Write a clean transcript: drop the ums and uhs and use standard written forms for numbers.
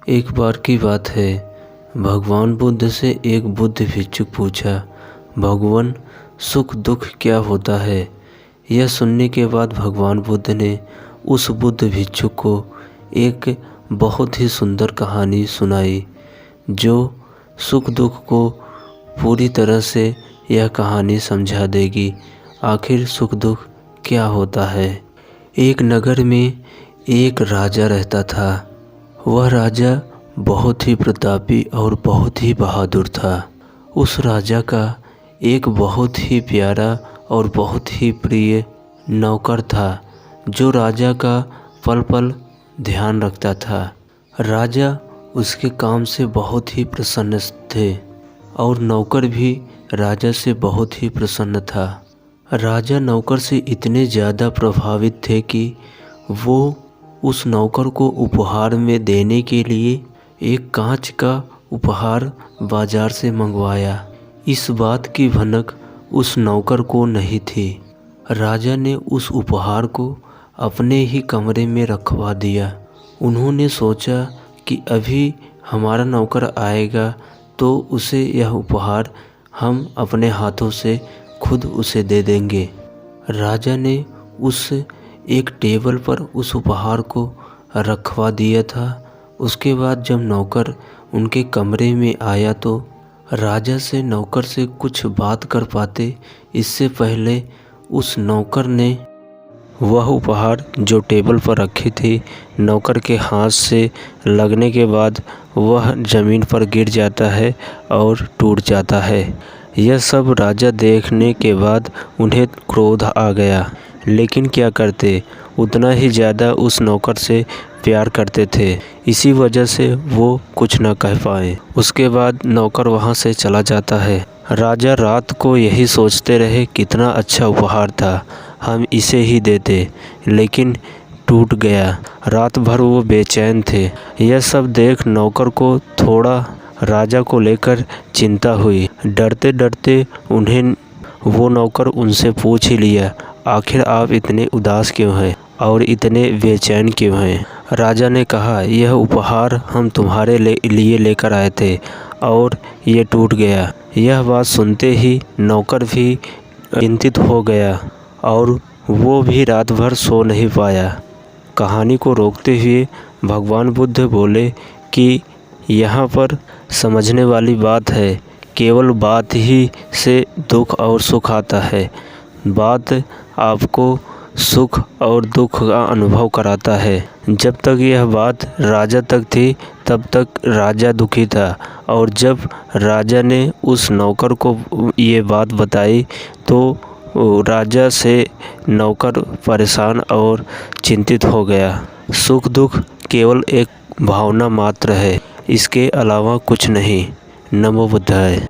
एक बार की बात है, भगवान बुद्ध से एक बुद्ध भिक्षुक पूछा, भगवान सुख दुख क्या होता है। यह सुनने के बाद भगवान बुद्ध ने उस बुद्ध भिक्षुक को एक बहुत ही सुंदर कहानी सुनाई, जो सुख दुख को पूरी तरह से यह कहानी समझा देगी। आखिर सुख दुख क्या होता है। एक नगर में एक राजा रहता था। वह राजा बहुत ही प्रतापी और बहुत ही बहादुर था। उस राजा का एक बहुत ही प्यारा और बहुत ही प्रिय नौकर था, जो राजा का पल पल ध्यान रखता था। राजा उसके काम से बहुत ही प्रसन्न थे और नौकर भी राजा से बहुत ही प्रसन्न था। राजा नौकर से इतने ज़्यादा प्रभावित थे कि वो उस नौकर को उपहार में देने के लिए एक कांच का उपहार बाजार से मंगवाया। इस बात की भनक उस नौकर को नहीं थी। राजा ने उस उपहार को अपने ही कमरे में रखवा दिया। उन्होंने सोचा कि अभी हमारा नौकर आएगा तो उसे यह उपहार हम अपने हाथों से खुद उसे दे देंगे। राजा ने उस एक टेबल पर उस उपहार को रखवा दिया था। उसके बाद जब नौकर उनके कमरे में आया तो राजा से नौकर से कुछ बात कर पाते, इससे पहले उस नौकर ने वह उपहार जो टेबल पर रखी थी, नौकर के हाथ से लगने के बाद वह ज़मीन पर गिर जाता है और टूट जाता है। यह सब राजा देखने के बाद उन्हें क्रोध आ गया, लेकिन क्या करते, उतना ही ज़्यादा उस नौकर से प्यार करते थे। इसी वजह से वो कुछ न कह पाए। उसके बाद नौकर वहाँ से चला जाता है। राजा रात को यही सोचते रहे, कितना अच्छा उपहार था, हम इसे ही देते, लेकिन टूट गया। रात भर वो बेचैन थे। यह सब देख नौकर को थोड़ा राजा को लेकर चिंता हुई। डरते डरते उन्हें वो नौकर उनसे पूछ ही लिया, आखिर आप इतने उदास क्यों हैं और इतने बेचैन क्यों हैं। राजा ने कहा, यह उपहार हम तुम्हारे लिए लेकर आए थे और ये टूट गया। यह बात सुनते ही नौकर भी चिंतित हो गया और वो भी रात भर सो नहीं पाया। कहानी को रोकते हुए भगवान बुद्ध बोले कि यहाँ पर समझने वाली बात है, केवल बात ही से दुख और सुख आता है। बात आपको सुख और दुख का अनुभव कराता है। जब तक यह बात राजा तक थी तब तक राजा दुखी था, और जब राजा ने उस नौकर को ये बात बताई तो राजा से नौकर परेशान और चिंतित हो गया। सुख दुख केवल एक भावना मात्र है, इसके अलावा कुछ नहीं। नमो बुद्धाय।